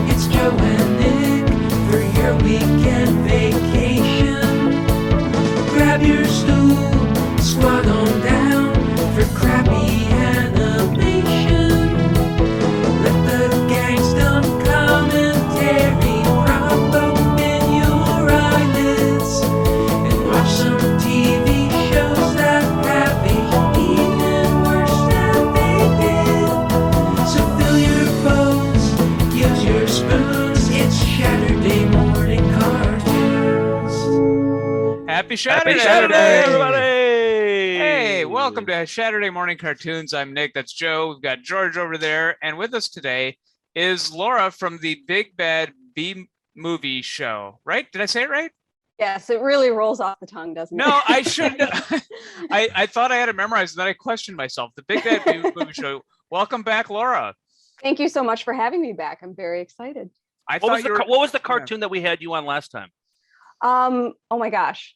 It's Joe and Nick for your weekend vacation. Grab your stool, squat on down for crappy animation. Let the gang's dumb commentary prop open your eyelids and watch some TV shows that have aged even worse than they did. So fill your bowls, use your spoons. It's Shaturday morning cartoons. Happy Saturday, everybody! Hey, welcome to Saturday Morning Cartoons. I'm Nick. That's Joe. We've got George over there. And with us today is Laura from the Big Bad B Movie Show. Right? Did I say it right? Yes, it really rolls off the tongue, doesn't it? No, I should. I thought I had it memorized, and then I questioned myself. The Big Bad B Movie Show. Welcome back, Laura. Thank you so much for having me back. I'm very excited. What was the cartoon that we had you on last time? Oh my gosh.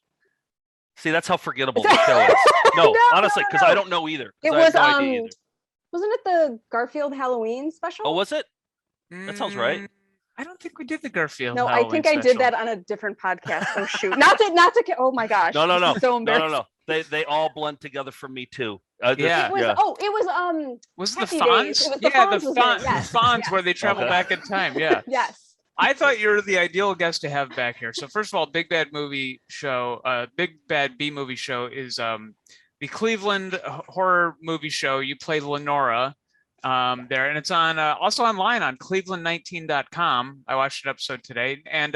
See, that's how forgettable the show is. No, honestly, because I don't know either. It was wasn't it the Garfield Halloween special? Oh, was it? That sounds right. I don't think we did the Garfield. No, Halloween I think special. I did that on a different podcast. Oh shoot. Not to oh my gosh. No. So embarrassing. No. They all blend together for me too. Yeah. It was Was it the Happy Fonz? Days. It was Yeah, the the Fonz, wasn't it? Yes. Fonz Yes. where they travel back in time. Yeah. Yes. I thought you were the ideal guest to have back here. So first of all, Big Bad Movie Show, Big Bad B Movie Show is the Cleveland horror movie show. You play Lenora there, and it's on also online on cleveland19.com. I watched an episode today, and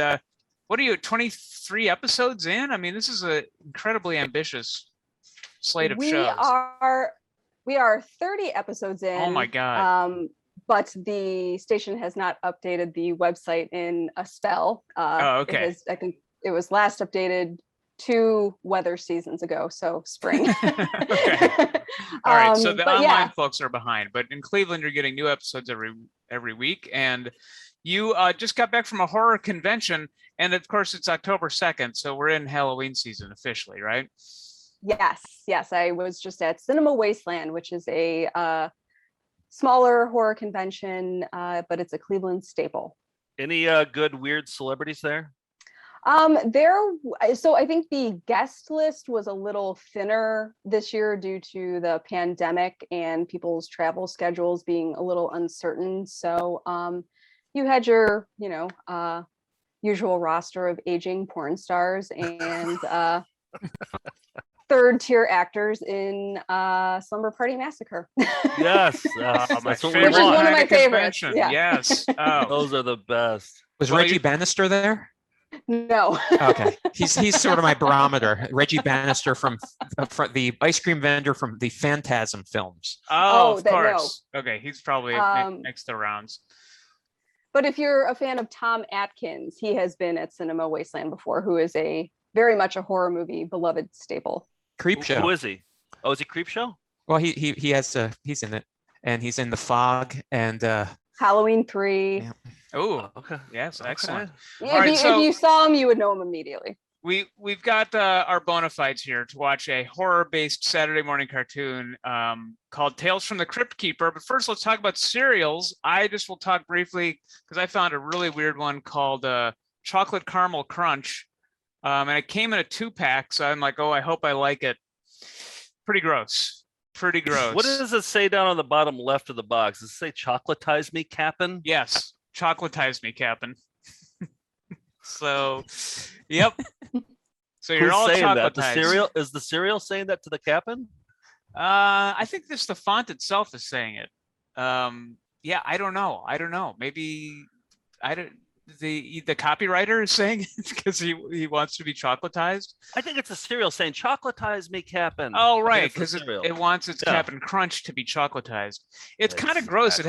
what are you, 23 episodes in? I mean, this is an incredibly ambitious slate of shows. We are 30 episodes in. Oh my God. But the station has not updated the website in a spell. Okay. I think it was last updated 2 weather seasons ago, so spring. Okay. All right. So the online yeah. folks are behind, but in Cleveland, you're getting new episodes every week. And you just got back from a horror convention, and of course, it's October 2nd, so we're in Halloween season officially, right? Yes. I was just at Cinema Wasteland, which is a smaller horror convention, but it's a Cleveland staple. Any good weird celebrities there? So I think the guest list was a little thinner this year due to the pandemic and people's travel schedules being a little uncertain. So you had your, usual roster of aging porn stars and third-tier actors in Slumber Party Massacre. Yes, Which is one of my favorites. Yeah. Yes. Oh. Those are the best. Was Reggie Bannister there? No. Okay, he's sort of my barometer. Reggie Bannister from the ice cream vendor from the Phantasm films. Oh, of course. No. Okay, he's probably makes the rounds. But if you're a fan of Tom Atkins, he has been at Cinema Wasteland before, who is very much a horror movie beloved staple. Creepshow. Who is he? Oh, is he Creepshow? Well, he's in it, and he's in The Fog and Halloween 3. Yeah. Oh, okay. Yes, excellent. Okay. If you saw him, you would know him immediately. We've got our bona fides here to watch a horror-based Saturday morning cartoon called Tales from the Cryptkeeper. But first, let's talk about cereals. I just will talk briefly because I found a really weird one called Chocolate Caramel Crunch. And it came in a 2-pack, so I'm like, oh, I hope I like it. Pretty gross. What does it say down on the bottom left of the box? Does it say chocolatize me, Cap'n? Yes, chocolatize me, Cap'n. So, yep. So you're Who's all saying chocolatized. that? The cereal saying that to the Cap'n? I think just the font itself is saying it. Yeah, I don't know. Maybe the copywriter is saying it because he wants to be chocolatized. I think it's a cereal saying chocolatize me, Cap'n. Oh, right, because it wants its Cap'n Crunch to be chocolatized. It's kind of gross. It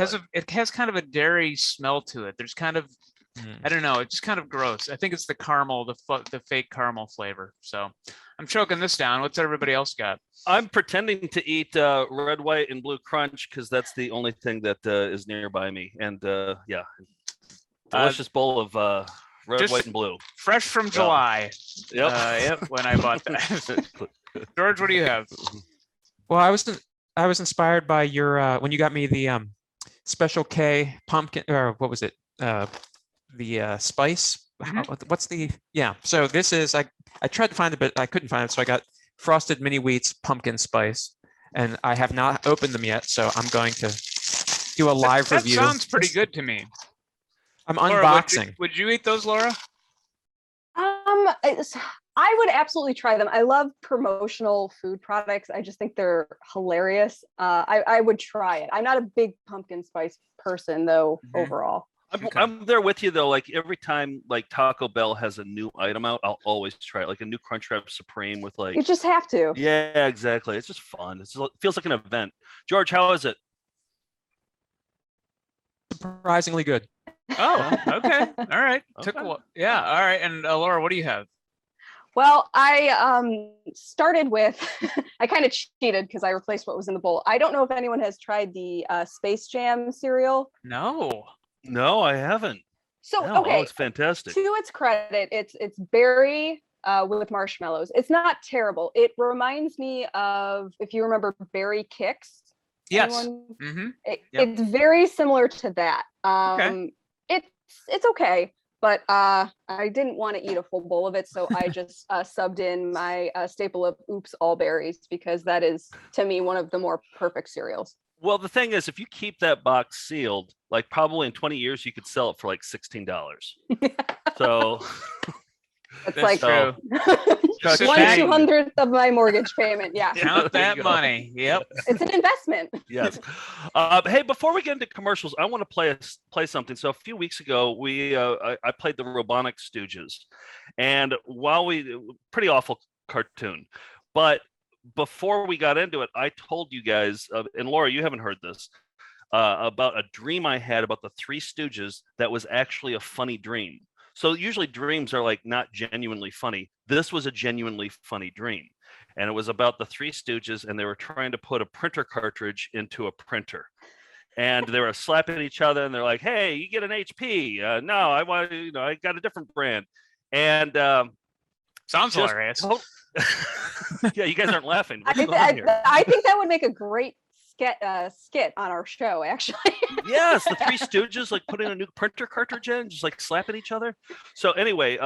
has kind of a dairy smell to it. There's kind of I don't know. It's just kind of gross. I think it's the caramel, the fake caramel flavor. So I'm choking this down. What's everybody else got? I'm pretending to eat red, white, and blue crunch because that's the only thing that is nearby me. And yeah, delicious bowl of red, white, and blue. Fresh from July. Yep. When I bought that. George, what do you have? Well, I was inspired by your when you got me the Special K pumpkin, or what was it? spice. Mhm. What's the So this is I tried to find it, but I couldn't find it. So I got frosted mini wheats pumpkin spice, and I have not opened them yet. So I'm going to do a live That review. sounds pretty good to me. I'm Laura, unboxing. would you eat those, Laura? I would absolutely try them. I love promotional food products. I just think they're hilarious. I would try it. I'm not a big pumpkin spice person though, Mhm. overall. I'm there with you though. Like every time like Taco Bell has a new item out, I'll always try it. Like a new Crunchwrap Supreme with like. You just have to. Yeah, exactly. It's just fun. It feels like an event. George, how is it? Surprisingly good. Oh, okay. All right. Took a Okay. while. Yeah. All right. And Laura, what do you have? Well, I started with, I kind of cheated because I replaced what was in the bowl. I don't know if anyone has tried the Space Jam cereal. No. No, I haven't. So, No, okay, oh, it's fantastic. to its credit, it's berry with marshmallows. It's not terrible. It reminds me of, if you remember Berry Kicks. Yes. Anyone? Mm-hmm. Yep. It's very similar to that. Okay. It's okay, but I didn't want to eat a full bowl of it, so I just subbed in my staple of Oops All Berries, because that is, to me, one of the more perfect cereals. Well, the thing is, if you keep that box sealed, like probably in 20 years, you could sell it for like $16. So It's That's like true. Chuck, one Shane. 200th of my mortgage payment. Yeah, Count There you that go. money. Yep. it's an investment. Yes. Hey, before we get into commercials, I want to play something. So a few weeks ago, I played the Robonic Stooges, and pretty awful cartoon, but before we got into it, I told you guys, and Laura, you haven't heard this, about a dream I had about the Three Stooges that was actually a funny dream. So usually dreams are like not genuinely funny. This was a genuinely funny dream. And it was about the Three Stooges, and they were trying to put a printer cartridge into a printer. And they were slapping each other, and they're like, "Hey, you get an HP. No, I want, I got a different brand." And Sounds just hilarious. yeah, you guys aren't laughing. I What's think going on here? I think that would make a great skit on our show, actually. Yes, the Three Stooges like putting a new printer cartridge in, just like slapping each other. So anyway,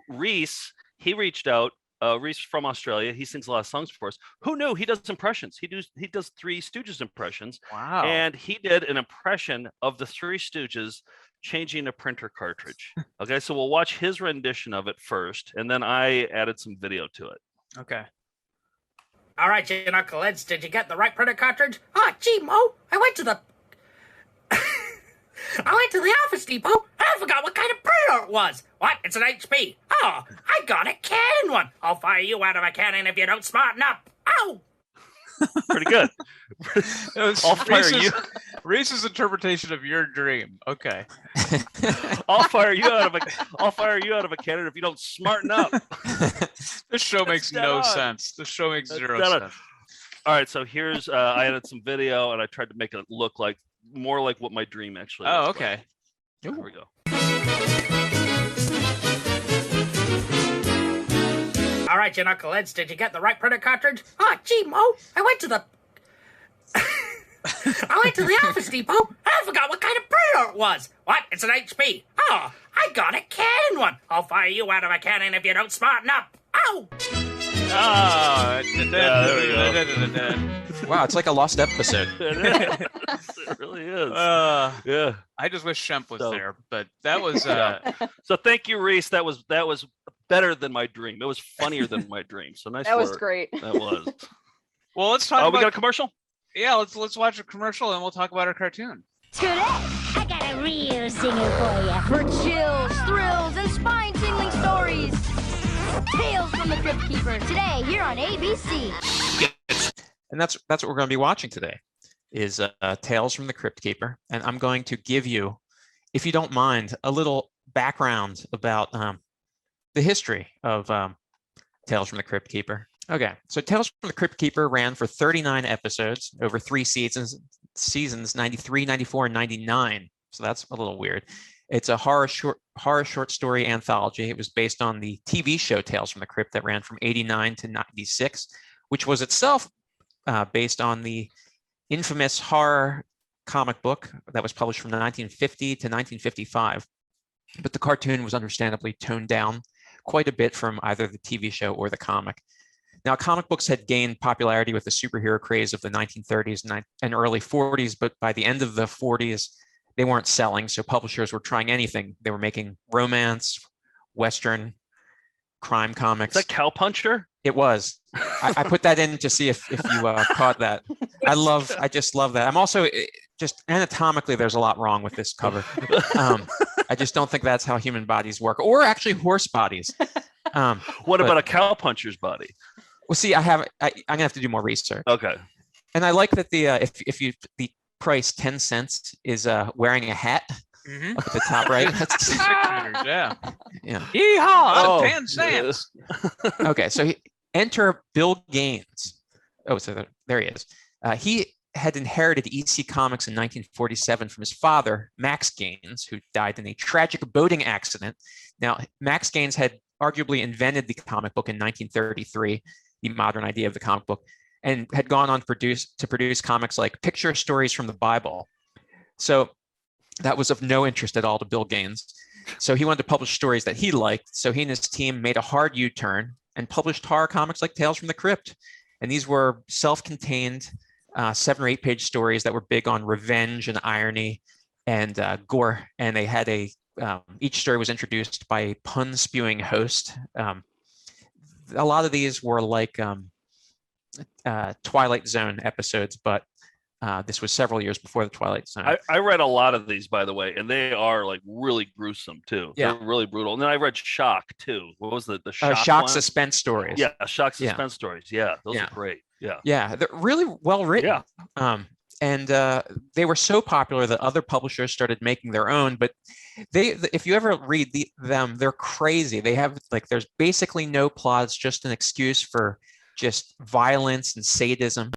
Reese, he reached out. Reese from Australia. He sings a lot of songs for us. Who knew he does impressions? He does Three Stooges impressions, Wow. and he did an impression of the Three Stooges changing a printer cartridge. Okay, so we'll watch his rendition of it first, and then I added some video to it. Okay. All right, you knuckleheads, did you get the right printer cartridge? Ah, gee, Mo, I went to the Office Depot and I forgot what kind of printer it was. What? It's an HP. Oh, I got a Canon one. I'll fire you out of a cannon if you don't smarten up. Ow! Pretty good. I'll fire you. Reese's interpretation of your dream. Okay. I'll fire you out of a cannon if you don't smarten up. This show makes dead no on. sense. This show makes That's zero dead on. sense. All right, so here's I added some video and I tried to make it look like more like what my dream actually Oh, looks okay. like. Here we go. All right, you knuckleheads, did you get the right printer cartridge? Ah, gee, Mo, I went to the Office Depot and I forgot what kind of printer it was. What? It's an HP. Oh, I got a Canon one. I'll fire you out of a cannon if you don't smarten up. Ow! Oh, there we go. Wow, it's like a lost episode. It really is. Yeah. I just wish Shemp was So- there, but that was So thank you, Reese. That was better than my dream. It was funnier than my dream. So nice That was work. great. That was. well. Let's talk Oh, about we got a commercial? yeah. Let's watch a commercial and we'll talk about our cartoon. Today, I got a real singer for ya. For chills, thrills, and spine-tingling stories. Tales from the Cryptkeeper today here on ABC. And that's what we're going to be watching today is Tales from the Cryptkeeper. And I'm going to give you, if you don't mind, a little background about the history of Tales from the Cryptkeeper. Okay, so Tales from the Cryptkeeper ran for 39 episodes over 3 seasons, 93, 94, and 99. So that's a little weird. It's a horror short story anthology. It was based on the TV show Tales from the Crypt that ran from 89 to 96, which was itself based on the infamous horror comic book that was published from 1950 to 1955, but the cartoon was understandably toned down quite a bit from either the TV show or the comic. Now, comic books had gained popularity with the superhero craze of the 1930s and early 40s, but by the end of the 40s, they weren't selling, so publishers were trying anything. They were making romance, Western, crime comics. Is that Cowpuncher? It was. I put that in to see if you caught that. I just love that. I'm also just anatomically, there's a lot wrong with this cover. I just don't think that's how human bodies work, or actually horse bodies. What about a cowpuncher's body? Well, see, I'm gonna have to do more research. Okay. And I like that the price 10 cents is wearing a hat up at the top right. That's Yeah. yeah. Yeehaw! 10 cents. Okay, so enter Bill Gaines. Oh, so there he is. He had inherited EC Comics in 1947 from his father, Max Gaines, who died in a tragic boating accident. Now, Max Gaines had arguably invented the comic book in 1933, the modern idea of the comic book, and had gone on to produce comics like Picture Stories from the Bible. So that was of no interest at all to Bill Gaines. So he wanted to publish stories that he liked. So he and his team made a hard U-turn and published horror comics like Tales from the Crypt. And these were self-contained 7 or 8 page stories that were big on revenge and irony and gore. And they had each story was introduced by a pun-spewing host. A lot of these were like Twilight Zone episodes, but this was several years before the Twilight Zone. I read a lot of these, by the way, and they are like really gruesome too. Yeah. They're really brutal. And then I read Shock too. What was the Shock? Shock one? suspense stories. Yeah, Shock suspense stories. Yeah, those are great. Yeah. Yeah, they're really well written. Yeah. And they were so popular that other publishers started making their own. But if you ever read them, they're crazy. They have there's basically no plot. It's just an excuse for just violence and sadism.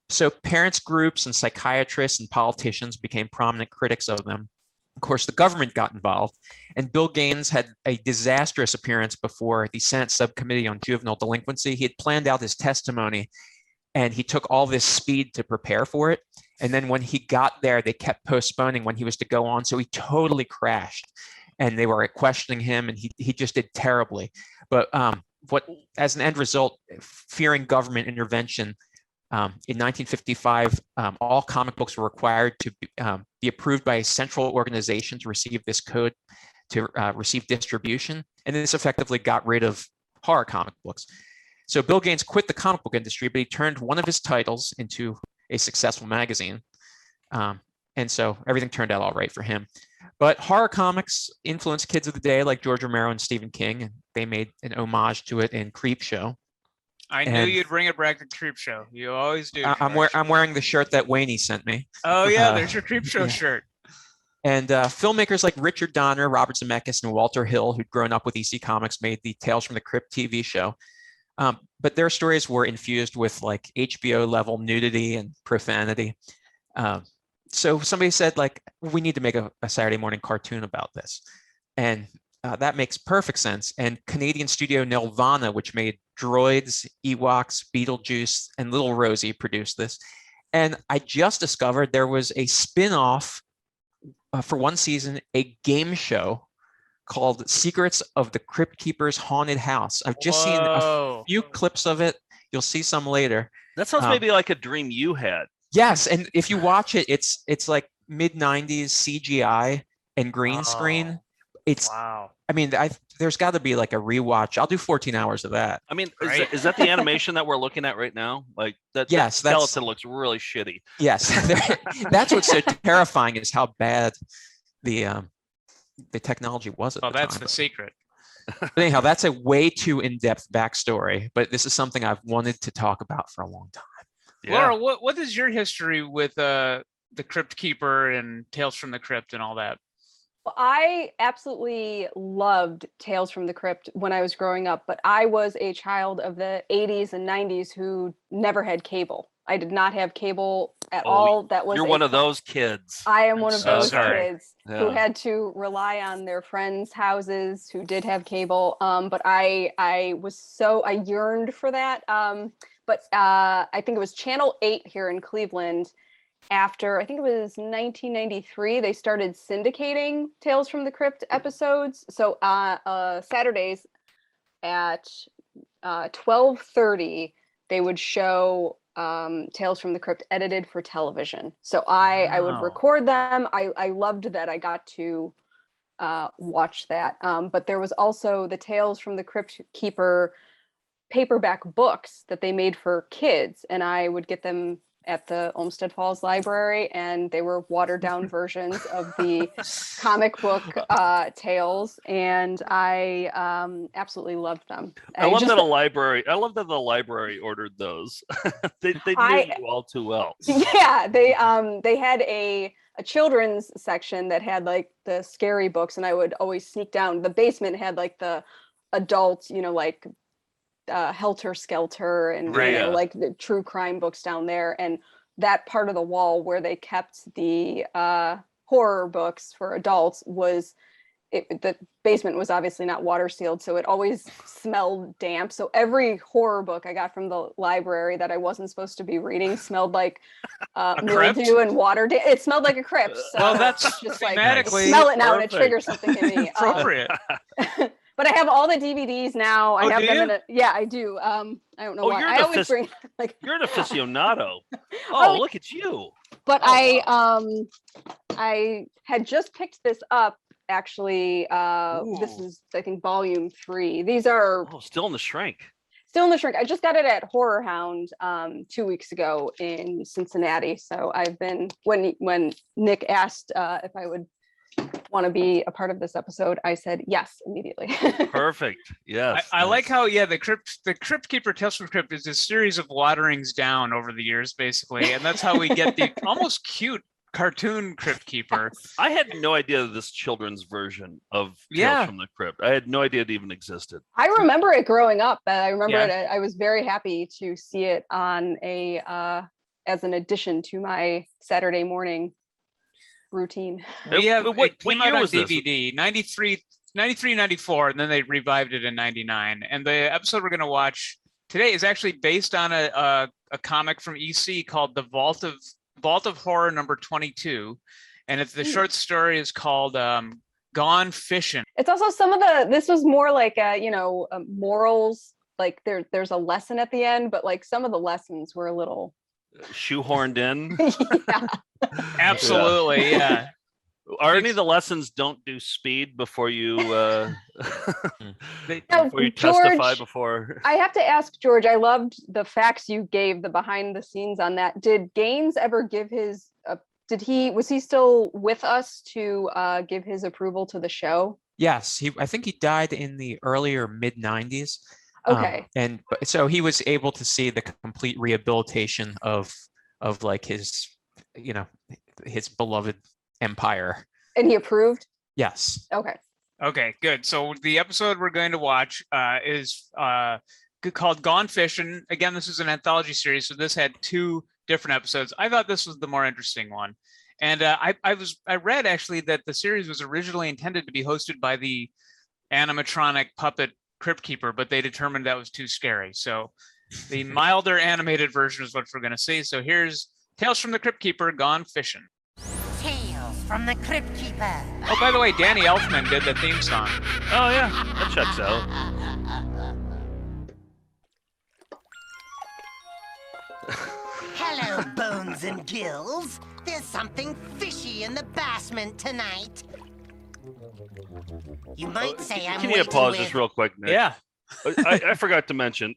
So parents groups and psychiatrists and politicians became prominent critics of them. Of course, the government got involved, and Bill Gaines had a disastrous appearance before the Senate Subcommittee on Juvenile Delinquency. He had planned out his testimony, and he took all this speed to prepare for it. And then when he got there, they kept postponing when he was to go on. So he totally crashed, and they were questioning him, and he just did terribly. But as an end result, fearing government intervention, in 1955, all comic books were required to be approved by a central organization to receive this code, to receive distribution. And this effectively got rid of horror comic books. So Bill Gaines quit the comic book industry, but he turned one of his titles into a successful magazine. And so everything turned out all right for him. But horror comics influenced kids of the day like George Romero and Stephen King, and they made an homage to it in Creepshow. I knew you'd bring it back to Creepshow. You always do. I'm wearing the shirt that Wayne sent me. Oh yeah, there's your Creepshow shirt. And filmmakers like Richard Donner, Robert Zemeckis, and Walter Hill, who'd grown up with EC Comics, made the Tales from the Crypt TV show. But their stories were infused with like HBO level nudity and profanity. So somebody said we need to make a Saturday morning cartoon about this. And that makes perfect sense. And Canadian studio Nelvana, which made Droids, Ewoks, Beetlejuice, and Little Rosie, produced this. And I just discovered there was a spin-off for one season, a game show called Secrets of the Cryptkeeper's Haunted House. I've just seen a few clips of it. You'll see some later. That sounds maybe like a dream you had. Yes, and if you watch it, it's like mid-90s CGI and green screen. It's wow. I mean, there's got to be like a rewatch. I'll do 14 hours of that. I mean, is that the animation that we're looking at right now? Like that? Yes, that skeleton looks really shitty. Yes, that's what's so terrifying is how bad the technology was at the time. That's the secret. But anyhow, that's a way too in-depth backstory. But this is something I've wanted to talk about for a long time. Yeah. Laura, what is your history with the Crypt Keeper and Tales from the Crypt and all that? Well, I absolutely loved Tales from the Crypt when I was growing up, but I was a child of the 80s and 90s who never had cable. I did not have cable at all. You're one of those kids. I am one of those kids Yeah. who had to rely on their friends' houses who did have cable. But I yearned for that. But I think it was Channel 8 here in Cleveland after, I think it was 1993, they started syndicating Tales from the Crypt episodes. So Saturdays at 12:30, they would show Tales from the Crypt edited for television. So I would Wow. record them. I loved that I got to watch that. But there was also the Tales from the Crypt Keeper paperback books that they made for kids, and I would get them at the Olmsted Falls Library, and they were watered down versions of the comic book tales, and I absolutely loved them. I love that I love that the library ordered those. they knew you all too well. Yeah, they had a children's section that had like the scary books, and I would always sneak down. The basement had like the adult, like Helter Skelter and like the true crime books down there, and that part of the wall where they kept the horror books for adults was the basement was obviously not water sealed, so it always smelled damp. So every horror book I got from the library that I wasn't supposed to be reading smelled like mildew and water. It smelled like a crypt. So Well, that's just like thematically smell it now perfect. and it triggers something in me. Appropriate. But I have all the DVDs now. I Oh, have do them you? in a, yeah, I do. I don't know why. You're I always bring like, You're an aficionado. Oh, Look at you. but Oh, I had just picked this up actually. This Ooh. is I think volume 3. These are Still in the shrink. still in the shrink. I just got it at Horror Hound 2 weeks ago in Cincinnati. So I've been when Nick asked if I would want to be a part of this episode, I said yes immediately. Perfect. Yes. I like nice. how the Crypt Keeper Tales from the Crypt is a series of waterings down over the years, basically, and that's how we get the almost cute cartoon Crypt Keeper. I had no idea this children's version of Tales Yeah. from the Crypt. I had no idea it even existed. I remember it growing up. I remember Yeah. it. I was very happy to see it on as an addition to my Saturday morning routine. What Came year out on was this? DVD, 93, 94, and then they revived it in 99. And the episode we're going to watch today is actually based on a comic from EC called The Vault of Horror number 22. And the short story is called Gone Fishing. It's also this was more like morals, like there's a lesson at the end, but like some of the lessons were a little Shoehorned in. yeah. Absolutely, yeah. Are any of the lessons don't do speed before you before you testify George, before? I have to ask George, I loved the facts you gave, the behind the scenes on that. Did Gaines ever give his was he still with us to give his approval to the show? Yes, I think he died in the earlier mid 90s. Okay. So he was able to see the complete rehabilitation of like his beloved empire. And he approved? Yes. Okay. Okay, good. So the episode we're going to watch is called Gone Fishing. Again, this is an anthology series, so this had 2 different episodes. I thought this was the more interesting one. And I read actually that the series was originally intended to be hosted by the animatronic puppet Crypt Keeper, but they determined that was too scary. So the milder animated version is what we're going to see. So here's Tales from the Crypt Keeper, Gone Fishing. Tales from the Crypt Keeper. Oh, by the way, Danny Elfman did the theme song. Oh yeah, that checks out. Hello, Bones and Gills. There's something fishy in the basement tonight. You might say I'm Can you waiting pause with... just real quick, Nick? Yeah. I forgot to mention,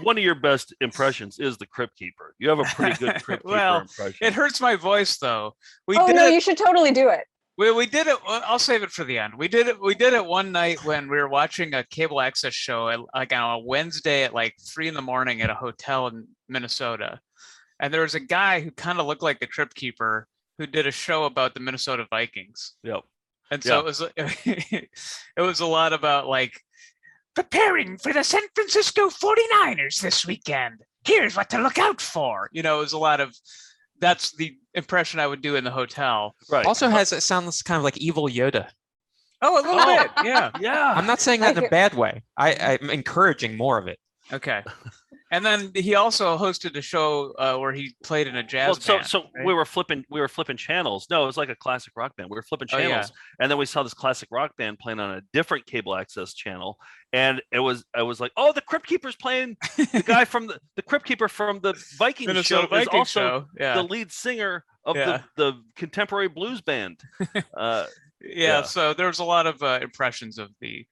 one of your best impressions is the Crypt Keeper. You have a pretty good Crypt Keeper Well, impression. it hurts my voice though. You should totally do it. We did it. I'll save it for the end. We did it one night when we were watching a cable access show like on a Wednesday at like 3 a.m. at a hotel in Minnesota. And there was a guy who kind of looked like the Crypt Keeper who did a show about the Minnesota Vikings. Yep. And so it was a lot about like preparing for the San Francisco 49ers this weekend. Here's what to look out for. It was a lot of, that's the impression I would do in the hotel. Right. Also it sounds kind of like evil Yoda. Oh, a little bit. Yeah. Yeah. I'm not saying that in a bad way. I'm encouraging more of it. Okay. And then he also hosted a show where he played in a jazz band. So right? we were flipping channels. No, it was like a classic rock band. We were flipping Oh, yeah. channels, and then we saw this classic rock band playing on a different cable access channel, and I was like, oh, the Crypt Keeper's playing. The guy from the Crypt Keeper from the Vikings Minnesota show is Vikings also show. Yeah. the lead singer of Yeah. the contemporary blues band. Yeah, so there was a lot of impressions of the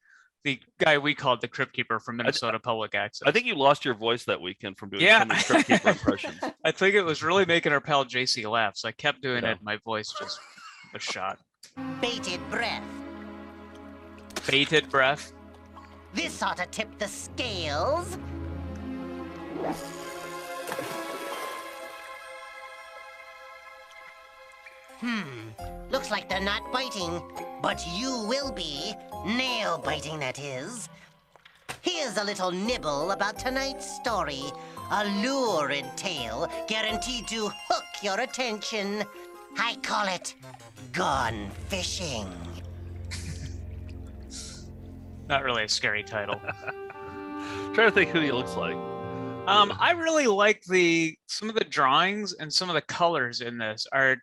guy we called the Crypt Keeper from Minnesota Public Access. I think you lost your voice that weekend from doing Yeah. so many Crypt Keeper impressions. I think it was really making our pal JC laugh, so I kept doing Yeah. it. My voice just was shot. Bated breath. Bated breath. This ought to tip the scales. Looks like they're not biting, but you will be. Nail biting, that is. Here's a little nibble about tonight's story. A lurid tale guaranteed to hook your attention. I call it Gone Fishing. Not really a scary title. Trying to think who he looks like. I really like some of the drawings and some of the colors in this are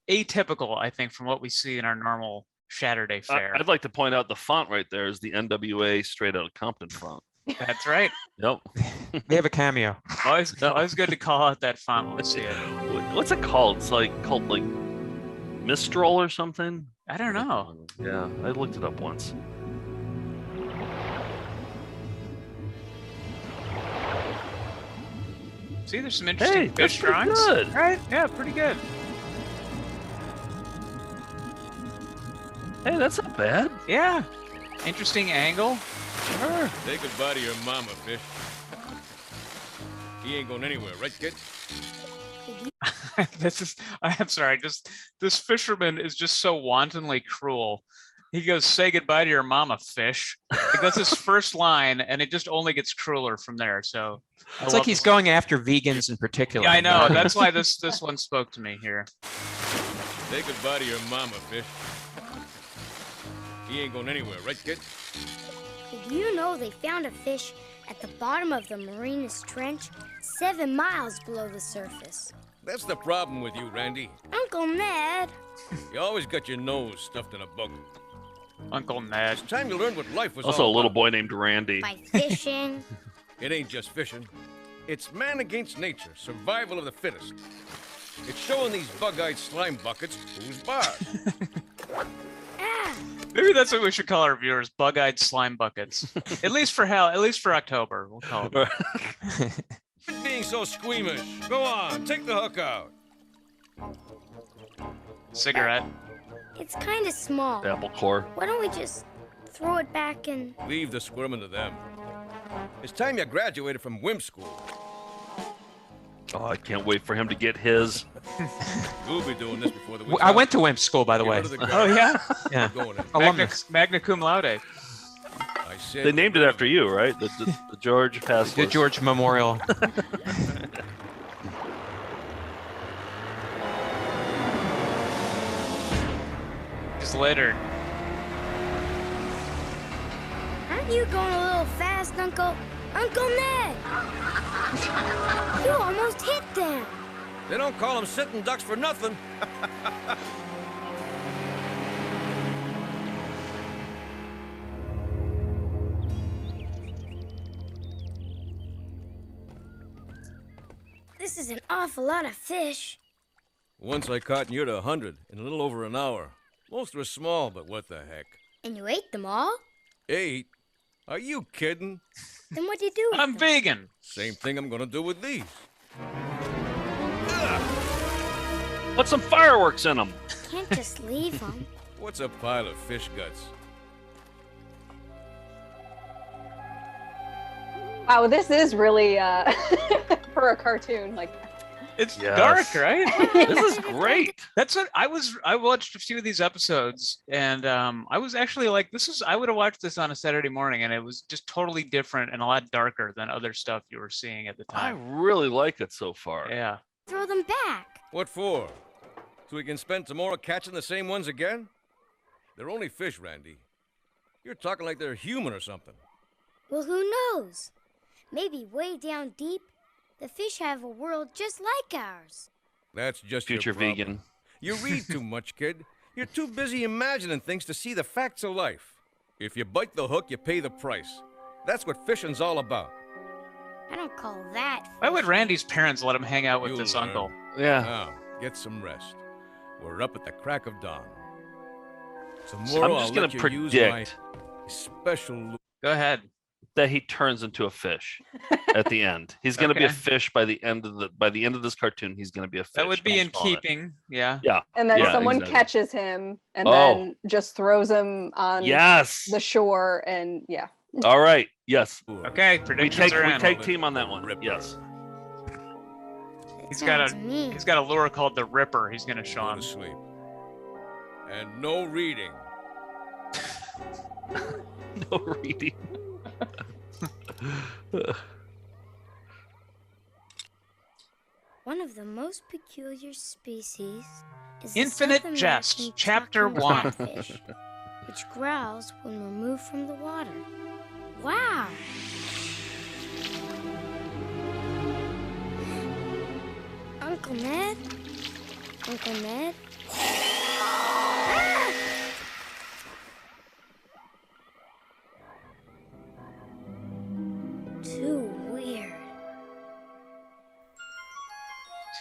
atypical, I think, from what we see in our normal Shaturday fare. I'd like to point out the font right there is the NWA Straight Outta Compton font. That's right. Yep. They have a cameo. Always good to call out that font when we see it. What's it called? It's called like Mistral or something. I don't know. Yeah, I looked it up once. See, there's some interesting Hey, fish that's pretty drawings. good. Right? Yeah, pretty good. Hey, that's not bad. Yeah. Interesting angle. Sure. Say goodbye to your mama, Fish. He ain't going anywhere, right, kid? I'm sorry, this fisherman is just so wantonly cruel. He goes, say goodbye to your mama, fish. Like, that's his first line, and it just only gets crueler from there. So It's like he's going after vegans in particular. Yeah, I know. That's why this one spoke to me here. Say goodbye to your mama, Fish. He ain't going anywhere, right, kid? Did you know they found a fish at the bottom of the Marinas Trench, 7 miles below the surface? That's the problem with you, Randy. Uncle Ned. You always got your nose stuffed in a book. Uncle Ned. It's time you learned what life was Also, all a little about. boy named Randy. By fishing. It ain't just fishing. It's man against nature, survival of the fittest. It's showing these bug-eyed slime buckets who's boss. Ah, Maybe that's what we should call our viewers: bug-eyed slime buckets. At least for October, we'll call it. Quit being so squeamish. Go on, take the hook out. Cigarette. it's kind of small. Apple core. Why don't we just throw it back and... Leave the squirming to them. It's time you graduated from Wimp School. Oh, I can't wait for him to get his. You'll be doing this before the week's I out. went to Wimp School, by the Get way. rid of the Oh garbage. yeah. Yeah. Going in. Alumnus. Magna cum laude. I said They named it after you, right? The George Pass. The George Memorial. Just littered. Aren't you going a little fast, Uncle Ned? You almost hit them. They don't call them sitting ducks for nothing. This is an awful lot of fish. Once I caught near to 100 in a little over an hour. Most were small, but what the heck. And you ate them all? 8? Are you kidding? Then what'd you do with I'm them? vegan. Same thing I'm gonna do with these. Put some fireworks in them. Can't just leave them. What's a pile of fish guts? Wow, this is really for a cartoon. Like, It's Yes. dark, right? This is great. That's what I watched a few of these episodes, and I was actually like, I would have watched this on a Saturday morning, and it was just totally different and a lot darker than other stuff you were seeing at the I time. really like it so far. Yeah. Throw them back. What for? So we can spend tomorrow catching the same ones again? They're only fish, Randy. You're talking like they're human or something. Well, who knows? Maybe way down deep, the fish have a world just like ours. That's just Future your problem. vegan. You read too much, kid. You're too busy imagining things to see the facts of life. If you bite the hook, you pay the price. That's what fishing's all about. I don't call that Why would fishing. Randy's parents let him hang out with You'll this learn. uncle? Yeah. Now, get some rest. We're up at the crack of dawn. I'm Tomorrow just I'll gonna let you use predict my special. Go ahead. that he turns into a fish at the end. He's going to be a Okay. fish by the end of this cartoon. He's going to be a fish. That would be I'm in calling it. keeping. Yeah. Yeah. And then Yeah, someone exactly. catches him and Oh. then just throws him on Yes. the shore. And yeah. All right. Yes. Okay. We Predictions are in. take team on that one. Yes. He's got Sounds mean. He's got a lure called the Ripper. He's gonna show Go him. to sleep. And no reading. No reading. One of the most peculiar species is Infinite the South Jest, American Chapter talking 1. catfish, which growls when removed from the water. Wow! Uncle Ned? Uncle Ned? Ah! Too weird.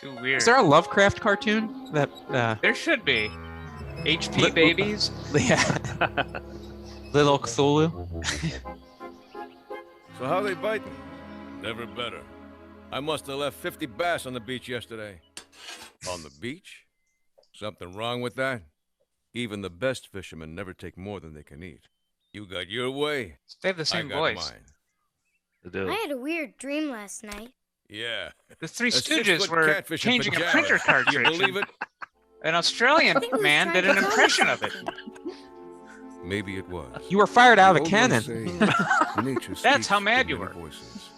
Too weird. Is there a Lovecraft cartoon that? There should be. HP Li- babies. Yeah. Little Cthulhu. So how they biting? Never better. I must have left 50 bass on the beach yesterday. On the beach? Something wrong with that? Even the best fishermen never take more than they can eat. You got your way. They have the I same got voice. mine. I do. I had a weird dream last night. Yeah. The Three A Stooges 6-foot were catfish in changing a pajamas. printer You cartridge. believe it? An Australian I think he was man trying did an to tell me impression of it. something. Maybe it was. You were fired out of a The old cannon. ones say, nature That's speaks how mad in you many were. voices.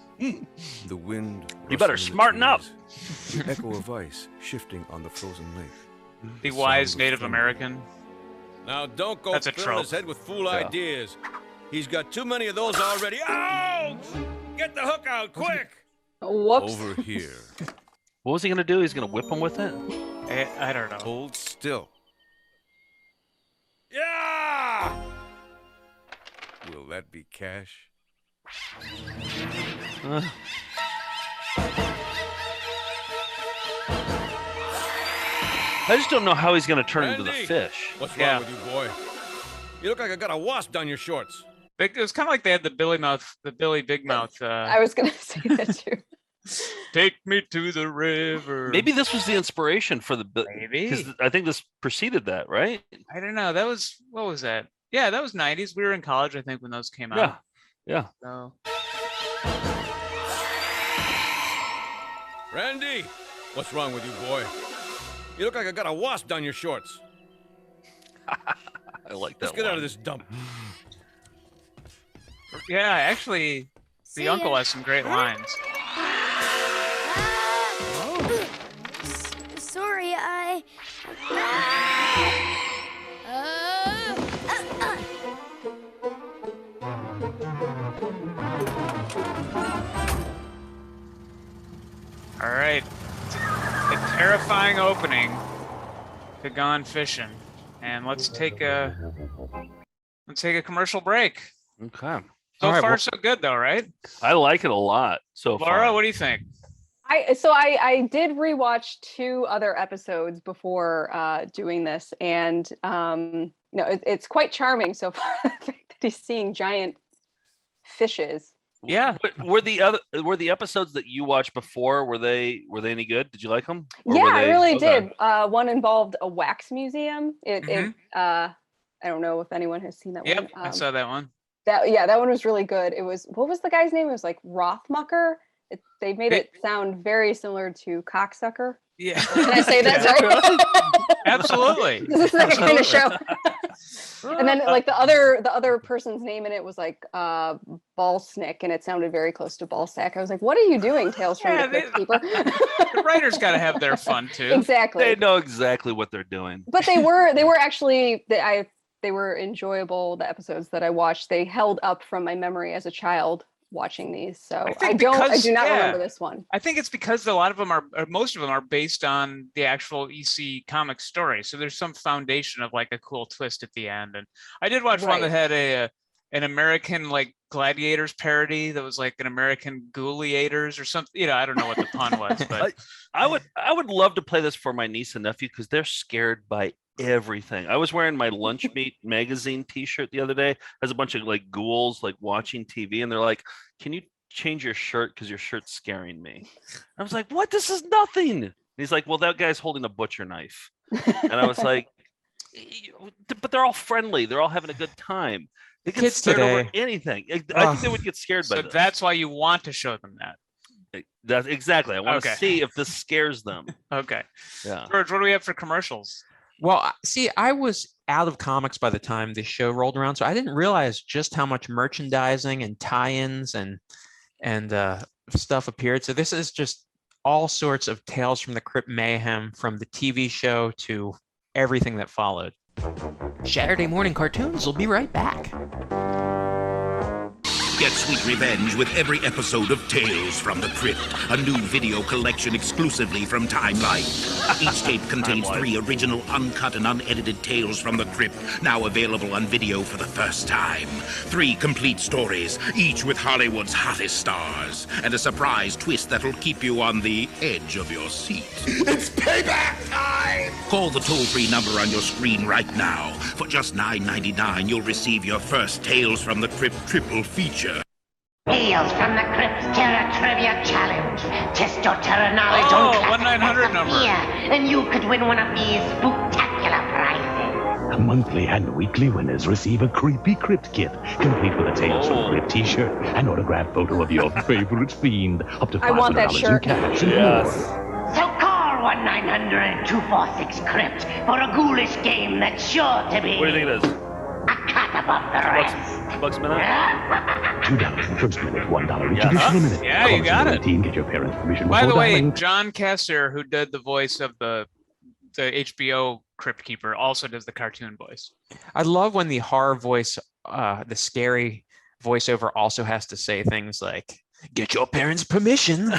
The wind. You better rustling in the smarten up. trees, the echo of ice shifting on the frozen lake. The The wise sound of Native thunder. American. Now don't go That's a filling his trope. head with fool Yeah. ideas. He's got too many of those already. Ouch! Get the hook out, quick! Whoops. Over here. What was he going to do? He's going to whip him with it? I don't know. Hold still. Yeah! Will that be cash? Uh, I just don't know how he's going to turn into the Randy! fish. What's Yeah. wrong with you, boy? You look like I got a wasp down your shorts. It was kind of like they had the Billy Big Mouth. I was going to say that too. Take me to the river. Maybe this was the inspiration for the. Maybe. Because I think this preceded that, right? I don't know. That was what was that? Yeah, that was '90s. We were in college, I think, when those came Yeah. out. Yeah. So Randy! What's wrong with you, boy? You look like I got a wasp down your shorts. I like that. Let's get out of one. this dump. yeah, actually, See the uncle ya. has some great lines. Sorry, I. All right, a terrifying opening to Gone Fishing, and let's take a commercial break. Okay. So All right, far, well- so good, though, right? I like it a lot so Laura, far. what do you think? I did rewatch 2 other episodes before doing this, and it's quite charming so far. The fact that he's seeing giant fishes. Yeah. Were the episodes that you watched before were they any good? Did you like them? Yeah, I really did. One involved a wax museum. I don't know if anyone has seen that Yep, one. I saw that one. That one was really good. It was, what was the guy's name? It was like Rothmucker. They made it sound very similar to cocksucker. Yeah. Can I say that? Sorry. Absolutely. This is that kind of show. And then like the other person's name in it was like Ballsnick, and it sounded very close to Ballsack. I was like, what are you doing, Tales from Yeah, the Cryptkeeper? The writers got to have their fun too. Exactly. They know exactly what they're doing. But they were actually they were enjoyable. The episodes that I watched, they held up from my memory as a child. watching these. So I think do because- not yeah. remember this one. I think it's because a lot of them are, or most of them are based on the actual EC comic story. So there's some foundation of like a cool twist at the end. And I did watch one that had an American like Gladiators parody that was like an American Ghouliators or something. You know, I don't know what the pun was, but I would love to play this for my niece and nephew because they're scared by everything. I was wearing my Lunch Meat magazine T-shirt the other day. Has a bunch of like ghouls like watching TV, and they're like, "Can you change your shirt because your shirt's scaring me?" I was like, "What? This is nothing." And he's like, "Well, that guy's holding a butcher knife," and I was like, "But they're all friendly. They're all having a good time. They get scared over anything. I think they would get scared by so this." that's why you want to show them that. That's exactly. I want to see if this scares them. Okay. Yeah. George, what do we have for commercials? Well, see, I was out of comics by the time the show rolled around, so I didn't realize just how much merchandising and tie-ins and stuff appeared. So this is just all sorts of Tales from the Crypt mayhem, from the TV show to everything that followed. Saturday morning cartoons will be right back. Get sweet revenge with every episode of Tales from the Crypt, a new video collection exclusively from Time Life. Each tape contains 3 original uncut and unedited Tales from the Crypt, now available on video for the first time. 3 complete stories, each with Hollywood's hottest stars, and a surprise twist that'll keep you on the edge of your seat. It's payback time! Call the toll-free number on your screen right now. For just $9.99, you'll receive your first Tales from the Crypt triple feature. Tales from the Crypt Terror Trivia Challenge. Test your terror knowledge on classic 1-900 number. and you could win one of these spectacular prizes. Monthly and weekly winners receive a creepy Crypt kit, complete with a Tales from Crypt t-shirt, an autographed photo of your favorite fiend, up to I want that $500 in shirt. cash and more. So call 1-900-246-CRYPT for a ghoulish game that's sure to be... What do you think it is? A cut above the rest. $2 a minute? $2 first minute, $1 each Yeah. additional minute. Yeah, you got it. 18, get your parents' permission By the before way, dialing. John Kessler, who did the voice of the HBO Cryptkeeper, also does the cartoon voice. I love when the horror voice, the scary voiceover also has to say things like, "Get your parents' permission."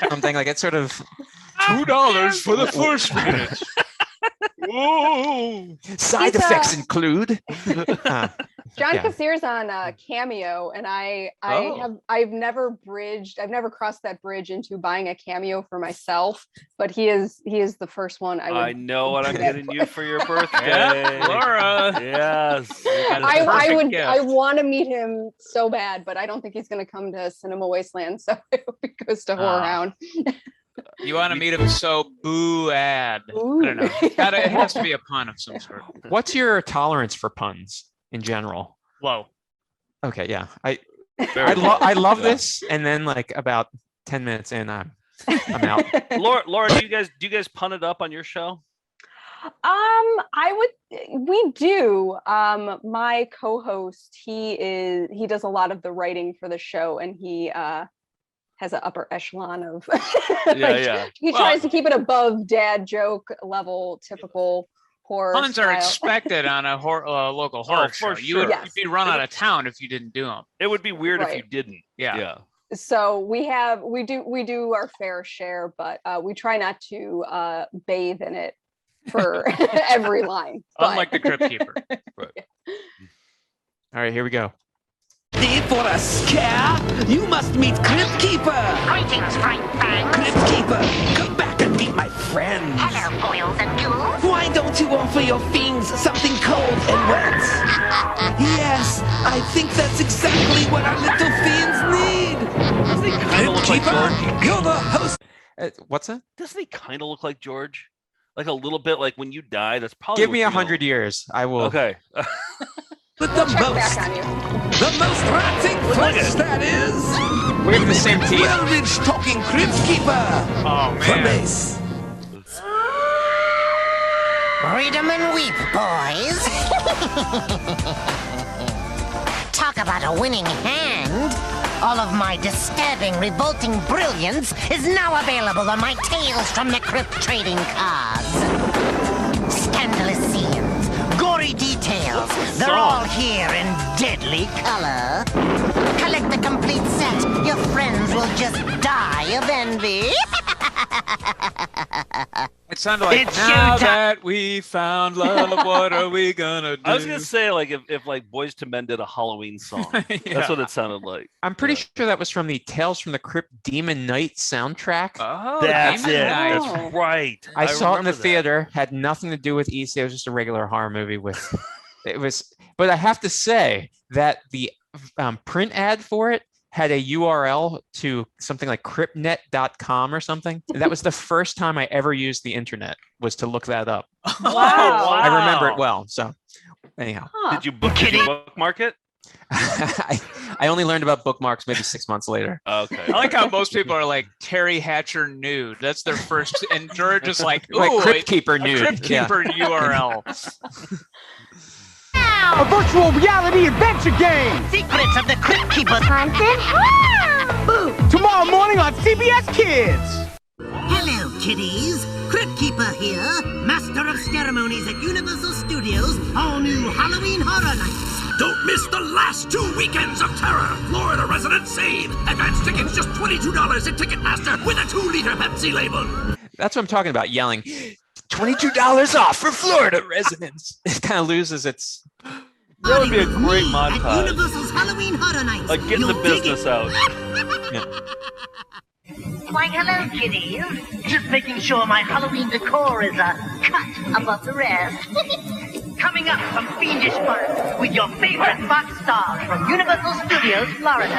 Something like it's sort of $2 for the first minute. Whoa! Side He's, effects include. John Yeah. Cassier's on Cameo, and I've never crossed that bridge into buying a Cameo for myself, but he is the first one I know what I'm getting you for your birthday. Yeah, Laura. Yes. I want to meet him so bad, but I don't think he's going to come to Cinema Wasteland, so I hope he goes to Horror Hound. You want to meet him so boo-ad. I don't know. It has to be a pun of some sort. What's your tolerance for puns in general? Low. Okay, yeah. I love this, and then like about 10 minutes in, I'm out. Laura, do you guys pun it up on your show? We do. My co-host, he does a lot of the writing for the show, and he has an upper echelon of he tries to keep it above dad joke level, typical horror Puns style. are expected on a local horror show. for You'd sure. be run out of town if you didn't do them. It would be weird if Right. you didn't. Yeah. So we do our fair share, but we try not to bathe in it for every line. Unlike the Cryptkeeper. Right. All right, here we go. For a scare, you must meet Cryptkeeper. Greetings, Frank Fang. Cryptkeeper, come back and meet my friends. Hello, boils and ghouls. Why don't you offer your fiends something cold and wet? Yes, I think that's exactly what our little fiends need. Doesn't he kind of look like George? You're the host. What's that? Doesn't he kind of look like George? Like a little bit, like when you die. That's probably. Give me what you 100 years. I will. Okay. With the Check most back on you. rotting flesh, that is. We have the same teeth. Well-ridged talking Cryptkeeper. Oh From man. Ace. Read 'em and weep, boys. Talk about a winning hand. All of my disturbing, revolting brilliance is now available on my Tales from the Crypt trading cards. Scandalous scenes, gory details, dolls. They're all here in deadly color. Collect the complete set. Your friends will just die of envy. It sounded like, It's now showtime. that we found love, what are we gonna do? I was gonna say like if like Boyz II Men did a Halloween song. That's what it sounded like. I'm pretty sure that was from the Tales from the Crypt Demon Night soundtrack. Oh, That's Demon it. Night. That's right. I saw it in the remember that. theater. Had nothing to do with EC. It was just a regular horror movie with. It was, but I have to say that the print ad for it had a URL to something like cryptnet.com or something. That was the first time I ever used the internet, was to look that up. Wow. I remember it well. So anyhow, Huh. Did you bookmark it? I only learned about bookmarks maybe 6 months later. Okay. I like how most people are like Terry Hatcher nude. That's their first, and you're just like, Like ooh, Cryptkeeper a nude. Cryptkeeper URL. A virtual reality adventure game! Secrets of the Cryptkeeper. Tomorrow morning on CBS Kids! Hello, kiddies. Cryptkeeper here, master of ceremonies at Universal Studios, all new Halloween Horror Nights. Don't miss the last 2 weekends of terror. Florida residents save. Advance tickets just $22 at Ticketmaster with a 2-liter Pepsi label. That's what I'm talking about, yelling, $22 off for Florida residents. It kind of loses its. That would be a great At montage. Universal's Halloween Horror Nights. Like getting the You'll dig business it. out. Why, hello, kiddies. Just making sure my Halloween decor is a cut above the rest. Coming up, some fiendish fun with your favorite rock stars from Universal Studios, Florida.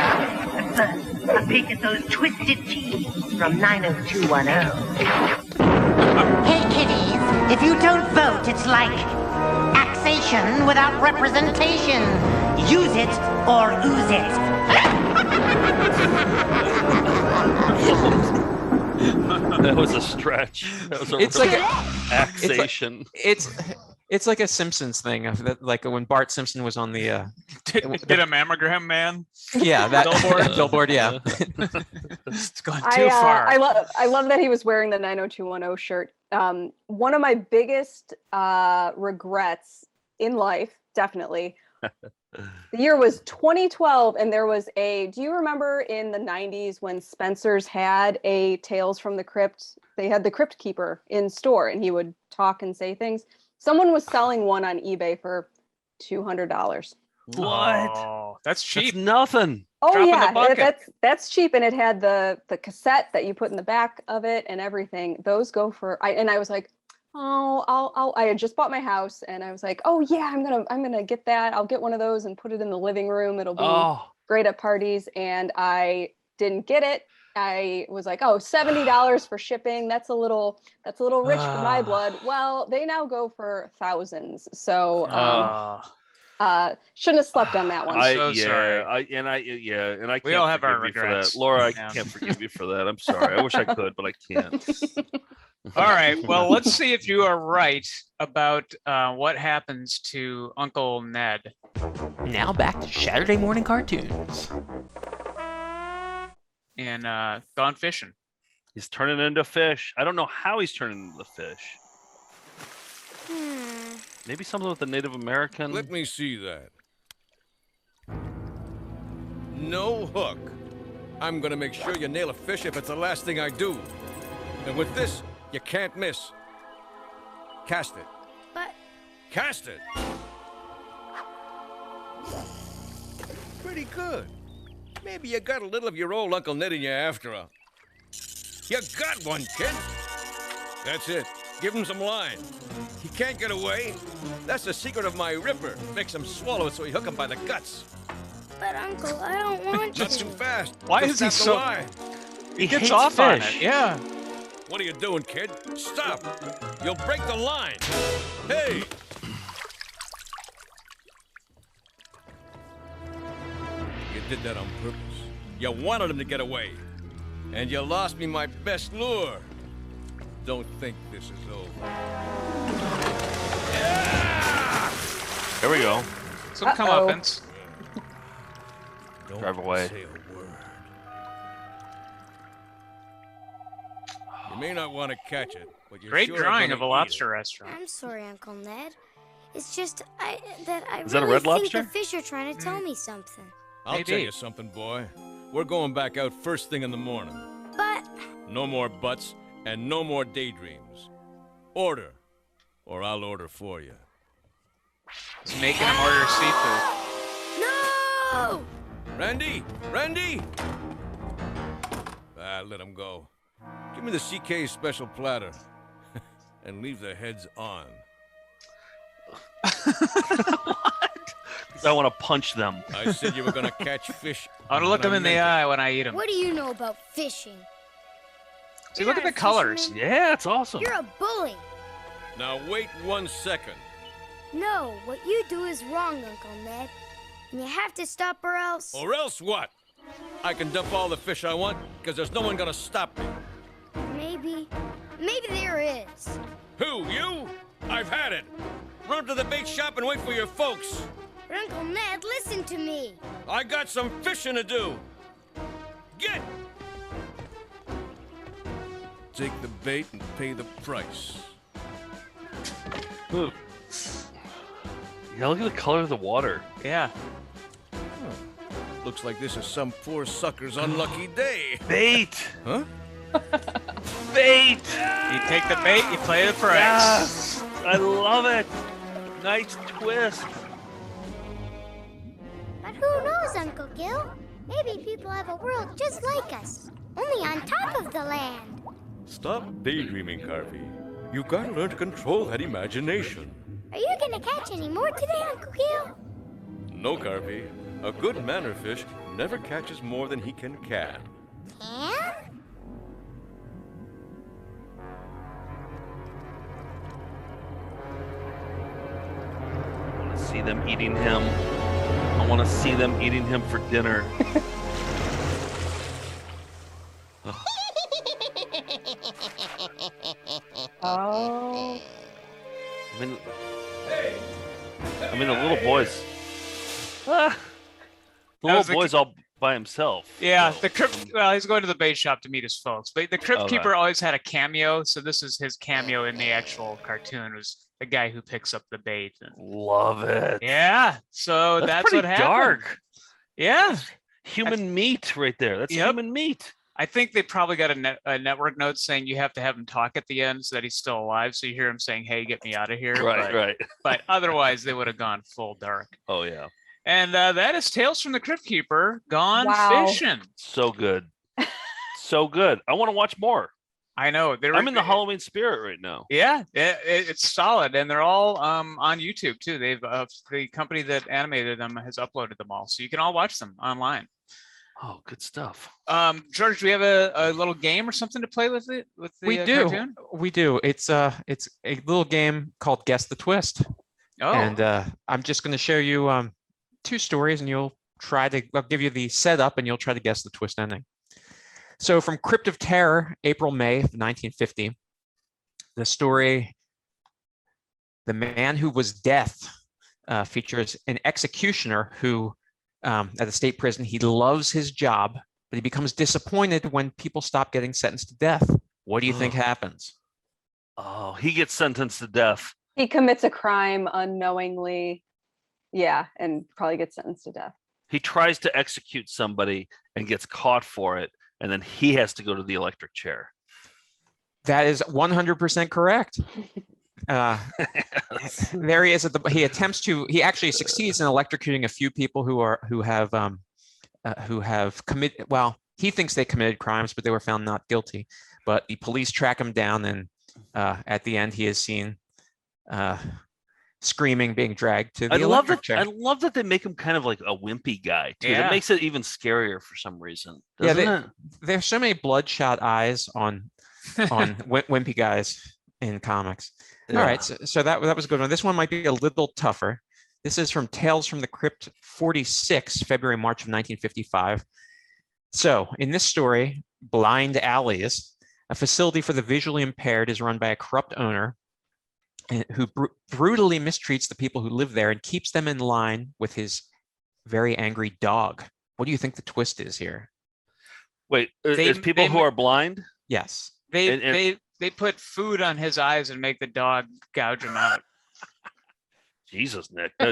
But first, a peek at those twisted tees from 90210. Hey, kiddies, if you don't vote, it's like taxation without representation. Use it or ooze it. That was a stretch. That was a It's like axation. It's like a Simpsons thing of that, like when Bart Simpson was on the Get a mammogram, man. yeah, that Billboard. billboard, yeah. It's gone too far. I love that he was wearing the 90210 shirt. One of my biggest regrets in life, definitely. The year was 2012, and there was do you remember in the 90s when Spencer's had a Tales from the Crypt? They had the Cryptkeeper in store, and he would talk and say things. Someone was selling one on eBay for $200. What? Oh, that's cheap. That's nothing. Oh Drop in the yeah, bucket. that's cheap, and it had the cassette that you put in the back of it and everything. Those go for I was like, oh, I had just bought my house, and I was like, oh yeah, I'm gonna get that. I'll get one of those and put it in the living room. It'll be great at parties. And I didn't get it. I was like, oh, $70 for shipping. That's a little rich for my blood. Well, they now go for thousands. So shouldn't have slept on that one. Sorry. I We can't all have our forgive you for regrets. that. Laura, Yeah. I can't forgive you for that. I'm sorry. I wish I could, but I can't. All right. Well, let's see if you are right about what happens to Uncle Ned. Now back to Saturday morning cartoons. And gone fishing. He's turning into fish. I don't know how he's turning into the fish. Maybe something with the Native American. Let me see that. No hook. I'm gonna make sure you nail a fish if it's the last thing I do. And with this, you can't miss. Cast it. But Cast it. Pretty good. Maybe you got a little of your old Uncle Ned in you after all. You got one, kid. That's it. Give him some line. He can't get away. That's the secret of my ripper. Makes him swallow it so he hook him by the guts. But Uncle, I don't want Not to. too fast. Why Just is he tap the so- line. He gets hates off on fish. it. Yeah. What are you doing, kid? Stop. You'll break the line. Hey. You did that on purpose. You wanted him to get away. And you lost me my best lure. Don't think this is over. There we go. Some comeuppance. Don't Drive away. say a word. You may not want to catch it, but you Great sure are drawing gonna of a eat lobster restaurant. I'm sorry, Uncle Ned. It's just I Is that a really red think lobster? the fish are trying to tell me something. I'll tell you something, boy. We're going back out first thing in the morning. But No more buts and no more daydreams. Order, or I'll order for you. He's making him order seafood. no! Randy! Randy! Let him go. Give me the CK special platter. And leave the heads on. I want to punch them. I said you were gonna catch fish. I want to look him in the eye when I eat him. What do you know about fishing? See, look at the colors. Yeah, it's awesome. You're a bully. Now wait 1 second. No, what you do is wrong, Uncle Ned. And you have to stop or else. Or else what? I can dump all the fish I want, because there's no one gonna stop me. Maybe there is. Who, you? I've had it. Run to the bait shop and wait for your folks. But Uncle Ned, listen to me. I got some fishing to do. Get! Take the bait and pay the price. Ooh. Yeah, look at the color of the water. Yeah. Looks like this is some poor sucker's unlucky day. Bait! Huh? Bait! You take the bait, you play the price. Yes! I love it. Nice twist. But who knows, Uncle Gil? Maybe people have a world just like us, only on top of the land. Stop daydreaming, Carvey. You've got to learn to control that imagination. Are you gonna catch any more today, Uncle Gil? No, Carvey. A good manner fish never catches more than he can. Can? I want to see them eating him. I want to see them eating him for dinner. Oh. I mean, the little boy's. The little boy's all by himself. Yeah, the crypt. Well, he's going to the bait shop to meet his folks. But the Crypt Okay. Keeper always had a cameo, so this is his cameo in the actual cartoon. Was the guy who picks up the bait. Love it. Yeah, so that's pretty what happened. dark. Yeah, Human meat right there. That's Yep. human meat. I think they probably got a network note saying you have to have him talk at the end so that he's still alive. So you hear him saying, "Hey, get me out of here." Right, right. But otherwise, they would have gone full dark. Oh yeah. And that is Tales from the Crypt Keeper gone Wow. fishing. So good. So good. I want to watch more. I know. I'm in the Halloween spirit right now. Yeah, it's solid, and they're all on YouTube too. They've the company that animated them has uploaded them all, so you can all watch them online. Oh, good stuff. George, do we have a little game or something to play with it? With the We do. cartoon? We do. It's a little game called Guess the Twist. Oh. And I'm just going to show you two stories, and I'll give you the setup, and you'll try to guess the twist ending. So from Crypt of Terror, April, May of 1950, the story, The Man Who Was Death, features an executioner who, at the state prison, he loves his job, but he becomes disappointed when people stop getting sentenced to death. What do you think happens? Oh, he gets sentenced to death. He commits a crime unknowingly. Yeah, and probably gets sentenced to death. He tries to execute somebody and gets caught for it, and then he has to go to the electric chair. That is 100% correct. There he is he actually succeeds in electrocuting a few people who have committed, well, he thinks they committed crimes, but they were found not guilty. But the police track him down, and at the end he is seen screaming, being dragged to the electric chair. I love that they make him kind of like a wimpy guy too. Yeah. That makes it even scarier for some reason. Yeah, Doesn't it? there's so many bloodshot eyes on wimpy guys in comics. Yeah. All right, so that was a good one. This one might be a little tougher. This is from Tales from the Crypt 46, February, March of 1955. So in this story, Blind Alleys, a facility for the visually impaired, is run by a corrupt owner who brutally mistreats the people who live there and keeps them in line with his very angry dog. What do you think the twist is here? Wait, there's people who are blind? Yes. They put food on his eyes and make the dog gouge him out. Jesus, Nick, a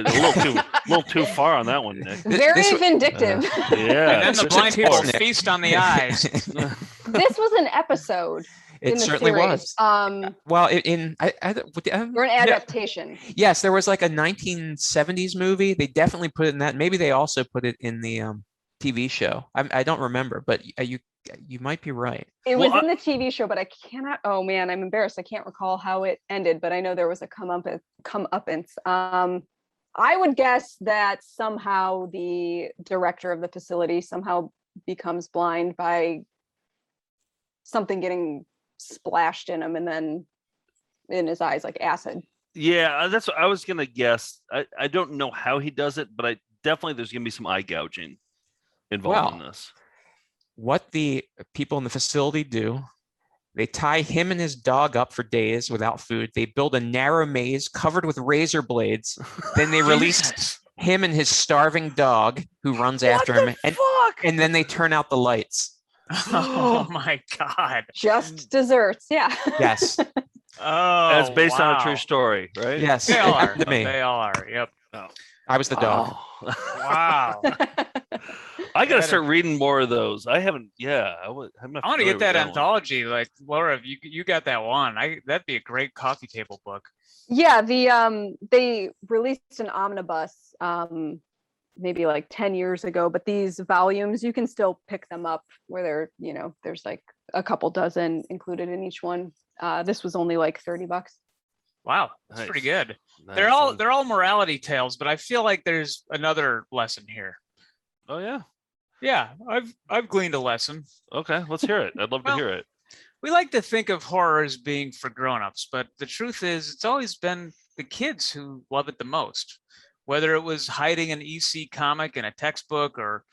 little too far on that one, Nick. Very vindictive. Yeah, And then the blind people feast on the eyes. This was an episode. It certainly was. Well, or an adaptation. Yes, there was like a 1970s movie. They definitely put it in that. Maybe they also put it in the TV show. I don't remember, but you might be right. It was in the TV show, but I cannot. Oh man, I'm embarrassed. I can't recall how it ended, but I know there was a comeuppance. I would guess that somehow the director of the facility somehow becomes blind by something getting splashed in him and then in his eyes, like acid. Yeah, that's what I was gonna guess. I don't know how he does it, but definitely there's gonna be some eye gouging involved in this. What the people in the facility do, they tie him and his dog up for days without food. They build a narrow maze covered with razor blades. Then they release him and his starving dog who runs after him. And then they turn out the lights. Oh my God. Just desserts. Yeah. Yes. Oh, that's based on a true story, right? Yes. They all are. To me. They all are. Yep. Oh. I was the dog. Oh. Wow. I gotta start reading more of those. I haven't. Yeah, I want to get that anthology. Like Laura, if you got that one, that'd be a great coffee table book. Yeah, they released an omnibus maybe like 10 years ago, but these volumes you can still pick them up where there's like a couple dozen included in each one. This was only like $30. Wow, that's Nice. pretty good. Nice. They're all morality tales, but I feel like there's another lesson here. Oh yeah. Yeah, I've gleaned a lesson. Okay, let's hear it. I'd love to hear it. We like to think of horror as being for grown-ups, but the truth is it's always been the kids who love it the most. Whether it was hiding an EC comic in a textbook or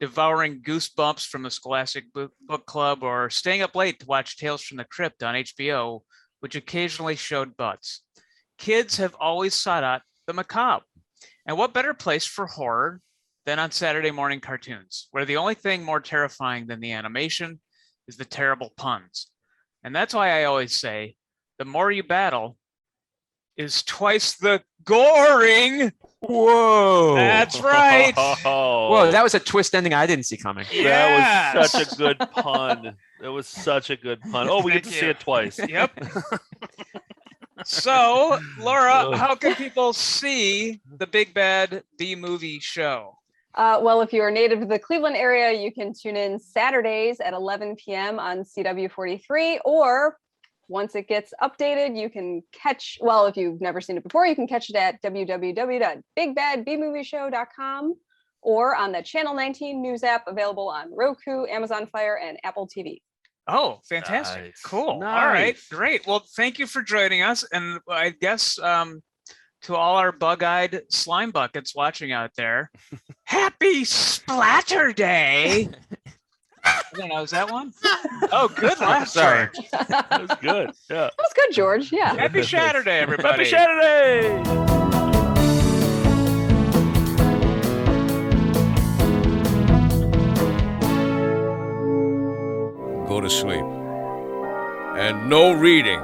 devouring Goosebumps from the Scholastic Book Club or staying up late to watch Tales from the Crypt on HBO, which occasionally showed butts. Kids have always sought out the macabre. And what better place for horror than on Saturday morning cartoons, where the only thing more terrifying than the animation is the terrible puns. And that's why I always say, the more you battle is twice the goring. Whoa. That's right. Whoa, that was a twist ending I didn't see coming. That was such a good pun. That was such a good pun. Oh, we get to see it twice. Yep. So, Laura, how can people see the Big Bad B-Movie show? Well, if you're native to the Cleveland area, you can tune in Saturdays at 11 p.m. on CW43, or once it gets updated, you can catch, well, if you've never seen it before, you can catch it at www.bigbadbmovieshow.com or on the Channel 19 news app available on Roku, Amazon Fire, and Apple TV. Oh, fantastic. Nice. Cool. Nice. All right, great. Well, thank you for joining us. And I guess to all our bug-eyed slime buckets watching out there, happy Splatterday. I don't know, is that one? Oh, good laugh. Sorry. That was good. Yeah. That was good, George. Yeah. Happy Shaturday, everybody. Happy Shaturday. Go to sleep. And no reading.